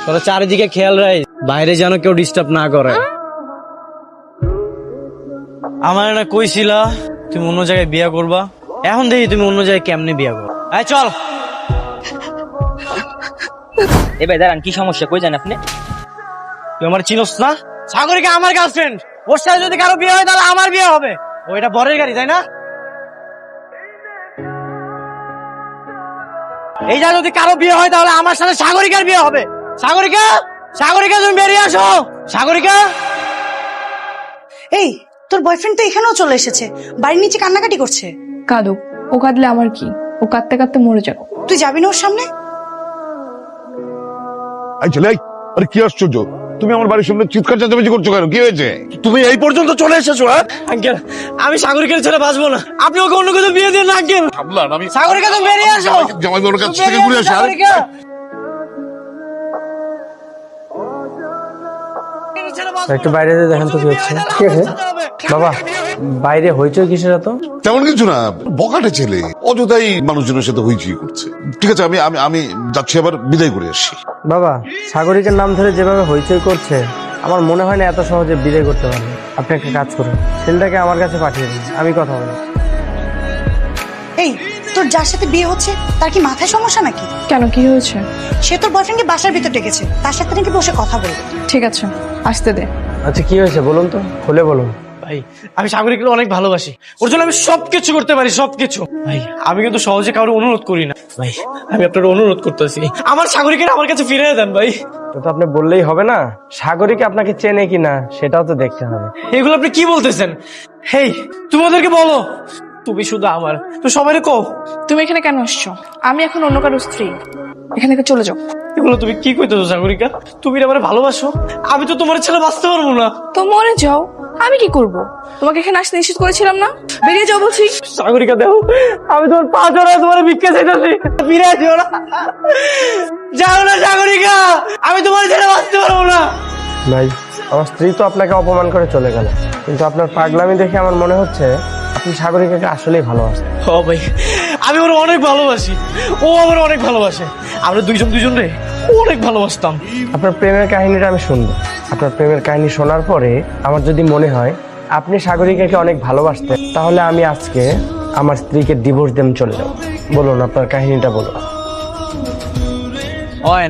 তোরা চারিদিকে খেয়াল রাখ, বাইরে যেন কেউ ডিস্টার্ব না করে। আমার না কইছিলা তুমি অন্য জায়গায় বিয়ে করবা, এখন দেখি তুমি অন্য জায়গায় কেমনে বিয়ে করো। এই চল। এ ভাই দাঁড়ান, কি সমস্যা, কই যান আপনি? তুই আমার চিনোস না? সাগরিকা আমার গার্লফ্রেন্ড, ওর সাথে যদি কারো বিয়ে হয় তাহলে আমার বিয়ে হবে। ওইটা বরের গাড়ি, তাই না? এই যা যদি কারো বিয়ে হয় তাহলে আমার সাথে সাগরিকার বিয়ে হবে। সাগরিকা, সাগরিকা তুমি বেরিয়ে আসো। সাগরিকা, এই তোর বয়ফ্রেন্ড তো এখানেও চলে এসেছে, বাড়ির নিচে কান্নাকাটি করছে। কাঁদুক, ও কাঁদলে আমার কি? ও কাঁদতে কাঁদতে মরে যাবো। তুই যাবি না ওর সামনে? এই ছেলে, আরে কি আশ্চর্য, তুমি আমার বাড়ির সামনে চিৎকার চেঁচামেচি করছো কেন? কি হয়েছে? তুমি এই পর্যন্ত চলে এসেছো? আঙ্কেল, আমি সাগরিকার ছেড়ে বাঁচবো না, আপনি ওকে অন্য কোথাও বিয়ে দিন না আঙ্কেল। আমি সাগরিকা তুমি বেরিয়ে আসো। জামাই ওর কাছ থেকে ঘুরে আসি। সাগরিকা, একটু বাইরে যেয়ে দেখেন তো কি হচ্ছে। ঠিক আছে বাবা, বাইরে হইচই কিসের এত? তেমন কিছু না, বকাটে ছেলে অযথাই মানুষজনের সাথে হইচই করছে। ঠিক আছে, আমি আমি আমি যাচ্ছি, আবার বিদায় করে আসি। বাবা, সাগরিকের নাম ধরে যেভাবে হইচই করছে আমার মনে হয় না এত সহজে বিদায় করতে পারবে। আপনি একটা কাজ করুন, ছেলেটাকে আমার কাছে পাঠিয়ে দিন, আমি কথা বলবো। এই তোর যার সাথে বিয়ে হচ্ছে তার কি মাথায় সমস্যা নাকি? কেন, কি হয়েছে? সে তোর বয়ফ্রেন্ডকে বাসার ভিতর ডেকেছে, তার সাথে নাকি বসে কথা বলবে। ঠিক আছে, আসতে দে। আচ্ছা কি হয়েছে বলুন তো, খুলে বলুন। ভাই আমি সাগরিকাকে অনেক ভালোবাসি, ওর জন্য আমি সবকিছু করতে পারি, সবকিছু। ভাই আমি কিন্তু সহজে কারো অনুরোধ করি না। ভাই আমি আপনার অনুরোধ করতেছি, আমার সাগরিকার আমার কাছে ফিরিয়ে দেন ভাই। তো আপনি বললেই হবে না, সাগরিক আপনাকে চেনে কিনা সেটাও তো দেখতে হবে। এগুলো আপনি কি বলতেছেন? হেই তুমি ওদেরকে বলো তুমি শুধু আমার, তো সবাই কো। তুমি এখানে কেন আসছো? আমি এখন অন্য কারো স্ত্রী, এখান থেকে চলে যাও। এগুলো তুমি কি কইতেছো সাগরিকা? তুমি আমার ভালোবাসো, আমি তো তোমার ছেলে বাঁচতে পারবো না। তো মরে যাও, আমি কি করব? তোমাকে এখানে আসতে নিষেধ করেছিলাম না? বেরিয়ে যাও বলছি। সাগরিকা দেখো, আমি তোমার পা জড়ায় তোমার ভিক্ষা চাইতেছি, ফিরে আসিও না, যাও না সাগরিকা, আমি তোমার ছেলে বাঁচতে পারবো না। ভাই, আমার স্ত্রী তো আপনাকে অপমান করে চলে গেল, কিন্তু আপনার পাগলামি দেখে আমার মনে হচ্ছে আপনি সাগরিকাকে আসলেই ভালোবাসেন। ও ভাই, আমি ওর অনেক ভালোবাসি, ও আমার অনেক ভালোবাসে, আমরা দুইজন রে অনেক ভালোবাসতাম। আপনার প্রেমের কাহিনীটা আমি শুনবো। আপনার প্রেমের কাহিনী শোনার পরে আমার যদি মনে হয় আপনি সাগরিকাকে অনেক ভালোবাসতেন, তাহলে আমি আজকে আমার স্ত্রীকে ডিভোর্স দিয়ে চলে যাব। বলুন আপনার কাহিনীটা বলুন। হয় না